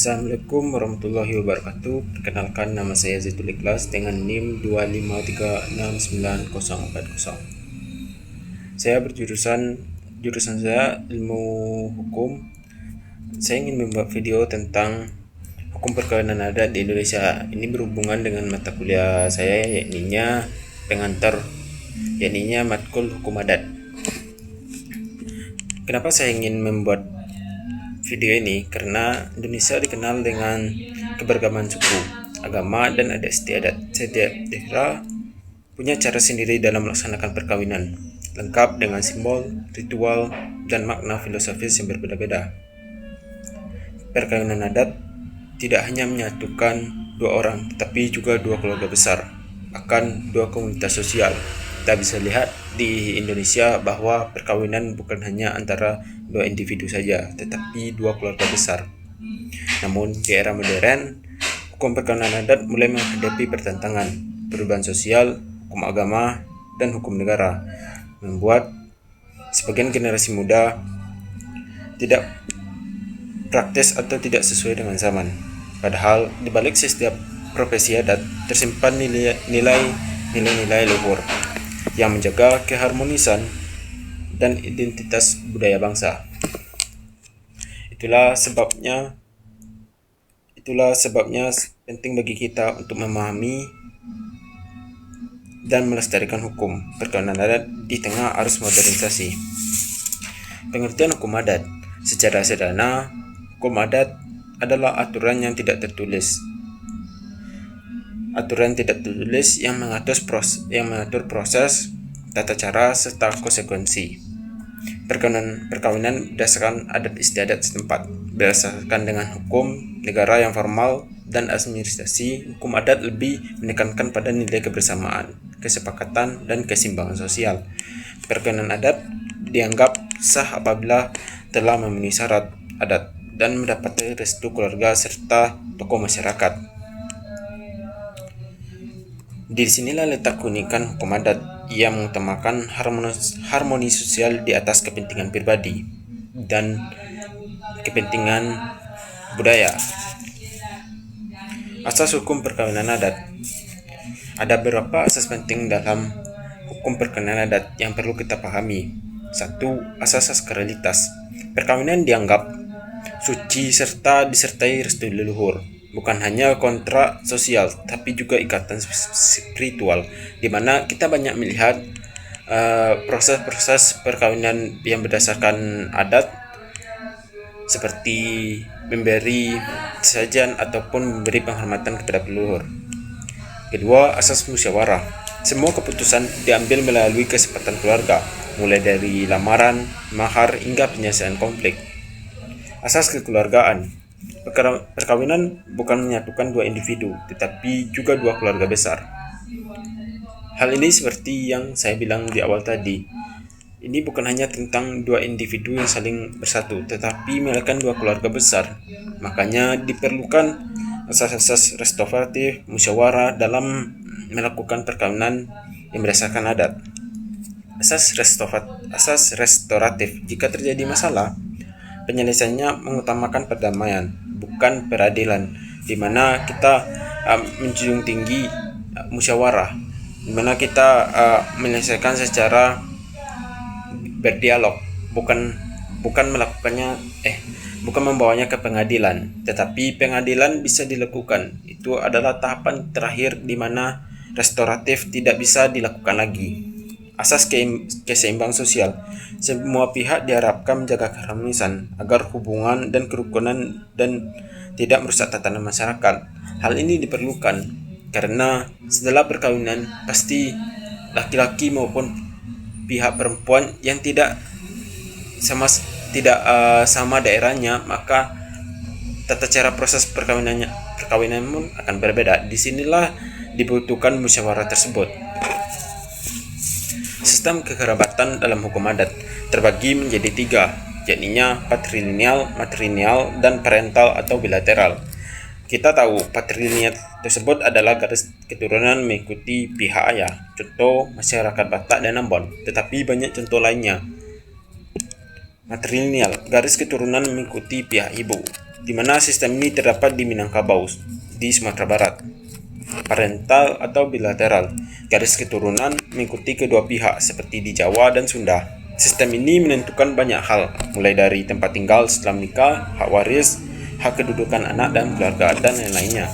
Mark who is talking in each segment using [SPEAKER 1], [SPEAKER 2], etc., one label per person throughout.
[SPEAKER 1] Assalamualaikum warahmatullahi wabarakatuh. Perkenalkan, nama saya Zaitul Ikhlas dengan NIM 2536940. Saya jurusan saya ilmu hukum. Saya ingin membuat video tentang hukum perkawinan adat di Indonesia. Ini berhubungan dengan mata kuliah saya, yakni matkul hukum adat. Kenapa saya ingin membuat video ini? Karena Indonesia dikenal dengan keberagaman suku, agama, dan adat istiadat. Setiap daerah punya cara sendiri dalam melaksanakan perkawinan, lengkap dengan simbol, ritual, dan makna filosofis yang berbeda-beda. Perkawinan adat tidak hanya menyatukan dua orang, tetapi juga dua keluarga besar, bahkan dua komunitas sosial. Kita bisa lihat di Indonesia bahwa perkawinan bukan hanya antara dua individu saja, tetapi dua keluarga besar. Namun di era modern, hukum perkawinan adat mulai menghadapi pertentangan, perubahan sosial, hukum agama, dan hukum negara, membuat sebagian generasi muda tidak praktis atau tidak sesuai dengan zaman. Padahal di balik setiap profesi adat tersimpan nilai-nilai luhur yang menjaga keharmonisan dan identitas budaya bangsa. Itulah sebabnya penting bagi kita untuk memahami dan melestarikan hukum perkawinan adat di tengah arus modernisasi. Pengertian hukum adat. Secara sederhana, hukum adat adalah aturan tidak tertulis yang mengatur proses, tata cara, serta konsekuensi perkawinan berdasarkan adat istiadat setempat. Berdasarkan dengan hukum negara yang formal dan administrasi, hukum adat lebih menekankan pada nilai kebersamaan, kesepakatan, dan keseimbangan sosial. Perkawinan adat dianggap sah apabila telah memenuhi syarat adat dan mendapat restu keluarga serta tokoh masyarakat. Di sinilah letak keunikan hukum adat yang mengutamakan harmoni sosial di atas kepentingan pribadi dan kepentingan budaya. Asas hukum perkawinan adat. Ada beberapa asas penting dalam hukum perkawinan adat yang perlu kita pahami. 1. Asas sakralitas. Perkawinan dianggap suci serta disertai restu leluhur. Bukan hanya kontrak sosial, tapi juga ikatan spiritual, di mana kita banyak melihat proses-proses perkawinan yang berdasarkan adat, seperti memberi sesajen ataupun memberi penghormatan kepada leluhur. Kedua, asas musyawarah. Semua keputusan diambil melalui kesepakatan keluarga, mulai dari lamaran, mahar, hingga penyelesaian konflik. Asas kekeluargaan. Perkawinan bukan menyatukan dua individu, tetapi juga dua keluarga besar. Hal ini seperti yang saya bilang di awal tadi. Ini bukan hanya tentang dua individu yang saling bersatu, tetapi melainkan dua keluarga besar. Makanya diperlukan asas-asas restoratif, musyawarah dalam melakukan perkawinan yang berdasarkan adat. Asas restoratif. Jika terjadi masalah, penyelesaiannya mengutamakan perdamaian, bukan peradilan, di mana kita menjunjung tinggi musyawarah, di mana kita menyelesaikan secara berdialog, bukan membawanya ke pengadilan, tetapi pengadilan bisa dilakukan. Itu adalah tahapan terakhir di mana restoratif tidak bisa dilakukan lagi. Asas keseimbangan sosial. Semua pihak diharapkan menjaga keharmonisan agar hubungan dan kerukunan dan tidak merusak tatanan masyarakat. Hal ini diperlukan karena setelah perkawinan pasti laki-laki maupun pihak perempuan yang tidak sama daerahnya, maka tata cara proses perkawinan pun akan berbeda. Disinilah dibutuhkan musyawarah tersebut. Sistem kekerabatan dalam hukum adat terbagi menjadi 3, yakni patrilineal, matrilineal, dan parental atau bilateral. Kita tahu patrilineal tersebut adalah garis keturunan mengikuti pihak ayah, contoh masyarakat Batak dan Ambon, tetapi banyak contoh lainnya. Matrilineal, garis keturunan mengikuti pihak ibu, di mana sistem ini terdapat di Minangkabau, di Sumatera Barat. Parental atau bilateral, garis keturunan mengikuti kedua pihak seperti di Jawa dan Sunda. Sistem ini menentukan banyak hal, mulai dari tempat tinggal setelah menikah, hak waris, hak kedudukan anak dan keluarga, dan lain-lainnya.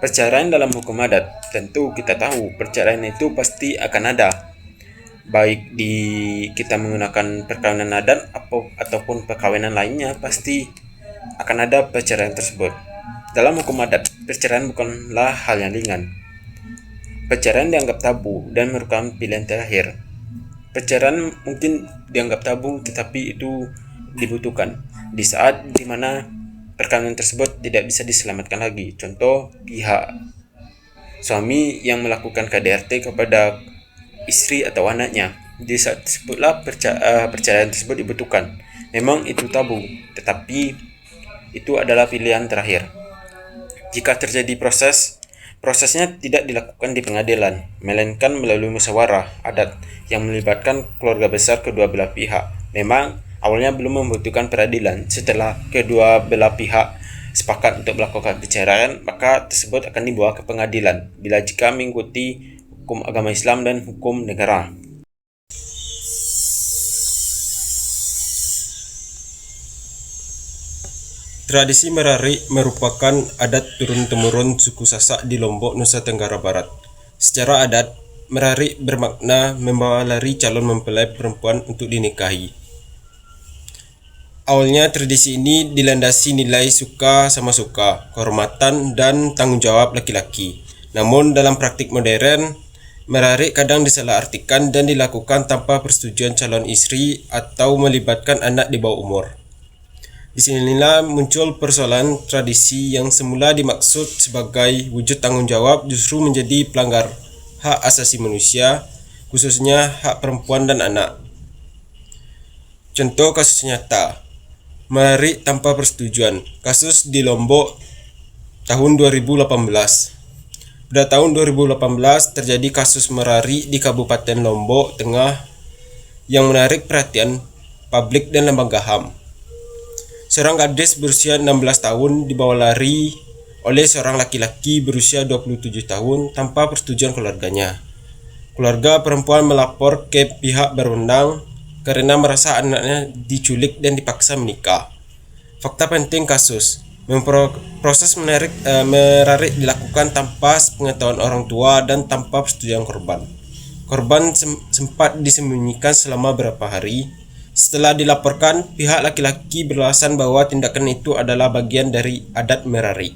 [SPEAKER 1] Perceraian dalam hukum adat, tentu kita tahu perceraian itu pasti akan ada, baik di kita menggunakan perkawinan adat ataupun perkawinan lainnya, pasti akan ada perceraian tersebut. Dalam hukum adat, perceraian bukanlah hal yang ringan. Perceraian dianggap tabu dan merupakan pilihan terakhir. Perceraian mungkin dianggap tabu, tetapi itu dibutuhkan di saat dimana perkawinan tersebut tidak bisa diselamatkan lagi. Contoh, pihak suami yang melakukan KDRT kepada istri atau anaknya. Di saat tersebutlah perceraian tersebut dibutuhkan. Memang itu tabu, tetapi itu adalah pilihan terakhir. Jika terjadi prosesnya tidak dilakukan di pengadilan, melainkan melalui musyawarah adat yang melibatkan keluarga besar kedua belah pihak. Memang awalnya belum membutuhkan peradilan. Setelah kedua belah pihak sepakat untuk melakukan perceraian, maka tersebut akan dibawa ke pengadilan bila jika mengikuti hukum agama Islam dan hukum negara.
[SPEAKER 2] Tradisi merarik merupakan adat turun-temurun suku Sasak di Lombok, Nusa Tenggara Barat. Secara adat, merarik bermakna membawa lari calon mempelai perempuan untuk dinikahi. Awalnya tradisi ini dilandasi nilai suka sama suka, kehormatan, dan tanggung jawab laki-laki. Namun dalam praktik modern, merarik kadang disalahartikan dan dilakukan tanpa persetujuan calon istri atau melibatkan anak di bawah umur. Disinilah muncul persoalan tradisi yang semula dimaksud sebagai wujud tanggung jawab justru menjadi pelanggar hak asasi manusia, khususnya hak perempuan dan anak. Contoh kasus nyata, merarik tanpa persetujuan, kasus di Lombok tahun 2018. Pada tahun 2018 terjadi kasus merarik di Kabupaten Lombok Tengah yang menarik perhatian publik dan lembaga HAM. Seorang gadis berusia 16 tahun dibawa lari oleh seorang laki-laki berusia 27 tahun tanpa persetujuan keluarganya. Keluarga perempuan melapor ke pihak berwenang karena merasa anaknya diculik dan dipaksa menikah. Fakta penting kasus, proses merarik dilakukan tanpa pengetahuan orang tua dan tanpa persetujuan korban. Korban sempat disembunyikan selama beberapa hari. Setelah dilaporkan, pihak laki-laki beralasan bahwa tindakan itu adalah bagian dari adat merarik.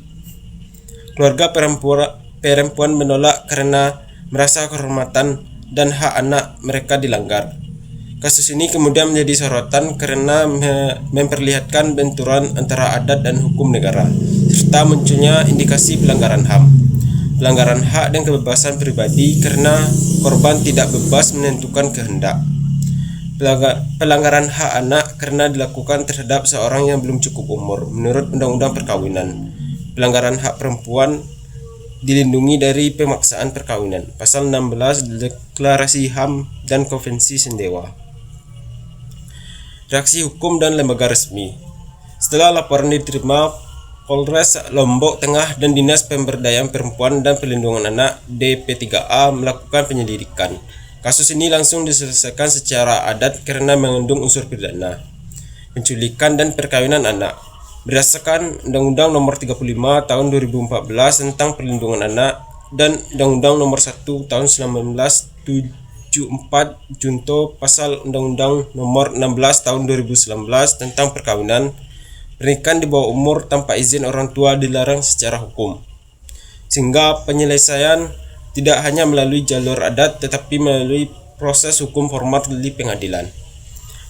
[SPEAKER 2] Keluarga perempuan menolak karena merasa kehormatan dan hak anak mereka dilanggar. Kasus ini kemudian menjadi sorotan karena memperlihatkan benturan antara adat dan hukum negara, serta munculnya indikasi pelanggaran HAM, pelanggaran hak dan kebebasan pribadi karena korban tidak bebas menentukan kehendak. Pelanggaran hak anak karena dilakukan terhadap seorang yang belum cukup umur menurut Undang-Undang Perkawinan. Pelanggaran hak perempuan dilindungi dari pemaksaan perkawinan, Pasal 16 Deklarasi HAM dan Konvensi Sendewa. Reaksi hukum dan lembaga resmi. Setelah laporan diterima, Polres Lombok Tengah dan Dinas Pemberdayaan Perempuan dan Perlindungan Anak DP3A melakukan penyelidikan. Kasus ini langsung diselesaikan secara adat karena mengandung unsur pidana, penculikan dan perkawinan anak. Berdasarkan Undang-Undang Nomor 35 Tahun 2014 tentang Perlindungan Anak dan Undang-Undang Nomor 1 Tahun 1974 junto Pasal Undang-Undang Nomor 16 Tahun 2019 tentang perkawinan, pernikahan di bawah umur tanpa izin orang tua dilarang secara hukum. Sehingga penyelesaian tidak hanya melalui jalur adat tetapi melalui proses hukum formal di pengadilan.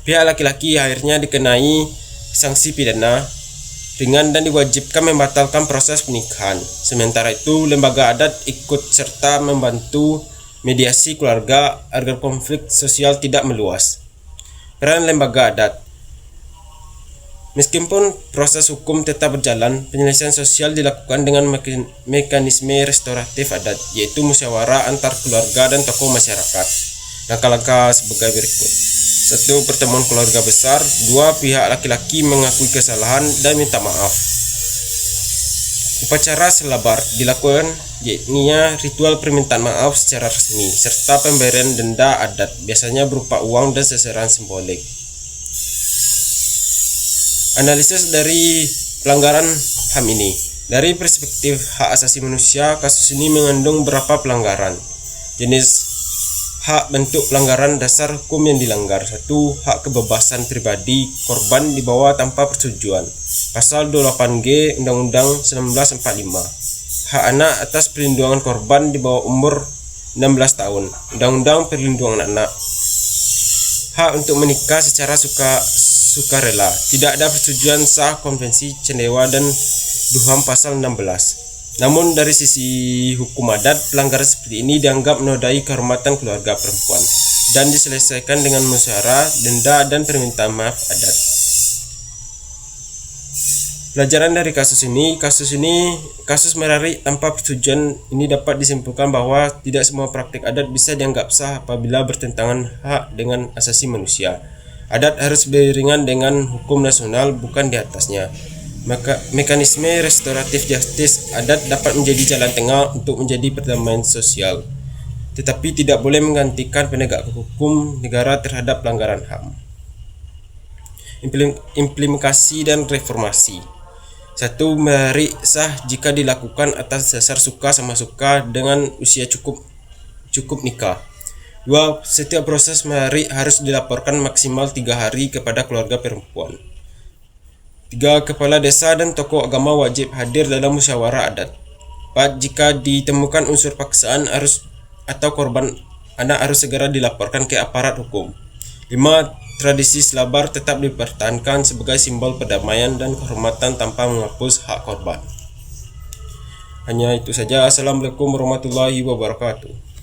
[SPEAKER 2] Pihak laki-laki akhirnya dikenai sanksi pidana ringan dan diwajibkan membatalkan proses pernikahan. Sementara itu, lembaga adat ikut serta membantu mediasi keluarga agar konflik sosial tidak meluas. Peran lembaga adat. Meskipun proses hukum tetap berjalan, penyelesaian sosial dilakukan dengan mekanisme restoratif adat, yaitu musyawarah antar keluarga dan tokoh masyarakat. Langkah-langkah sebagai berikut. 1. Pertemuan keluarga besar. 2. Pihak laki-laki mengakui kesalahan dan minta maaf. Upacara selabar dilakukan, yakni ritual permintaan maaf secara resmi serta pemberian denda adat, biasanya berupa uang dan seseran simbolik. Analisis dari pelanggaran HAM ini. Dari perspektif hak asasi manusia, kasus ini mengandung beberapa pelanggaran. Jenis hak bentuk pelanggaran dasar hukum yang dilanggar. 1. Hak kebebasan pribadi korban dibawa tanpa persetujuan. Pasal 28G Undang-Undang 1945. Hak anak atas perlindungan korban di bawah umur 16 tahun. Undang-Undang Perlindungan Anak. Hak untuk menikah secara sukarela. Tidak ada persetujuan sah Konvensi Cendewa dan DUHAM pasal 16. Namun dari sisi hukum adat, pelanggaran seperti ini dianggap menodai kehormatan keluarga perempuan dan diselesaikan dengan musyawarah, denda, dan permintaan maaf adat. Pelajaran dari kasus merari tanpa persetujuan ini dapat disimpulkan bahwa tidak semua praktik adat bisa dianggap sah apabila bertentangan hak dengan asasi manusia. Adat harus beriringan dengan hukum nasional, bukan di atasnya. Maka mekanisme restoratif justice adat dapat menjadi jalan tengah untuk menjadi perdamaian sosial, tetapi tidak boleh menggantikan penegakan hukum negara terhadap pelanggaran HAM. Implementasi dan reformasi. 1. Merari sah jika dilakukan atas dasar suka sama suka dengan usia cukup nikah. 2. Setiap proses merari harus dilaporkan maksimal 3 hari kepada keluarga perempuan. 3. Kepala desa dan tokoh agama wajib hadir dalam musyawarah adat. 4. Jika ditemukan unsur paksaan atau korban anak harus segera dilaporkan ke aparat hukum. 5. Tradisi selabar tetap dipertahankan sebagai simbol perdamaian dan kehormatan tanpa menghapus hak korban. Hanya itu saja. Assalamualaikum warahmatullahi wabarakatuh.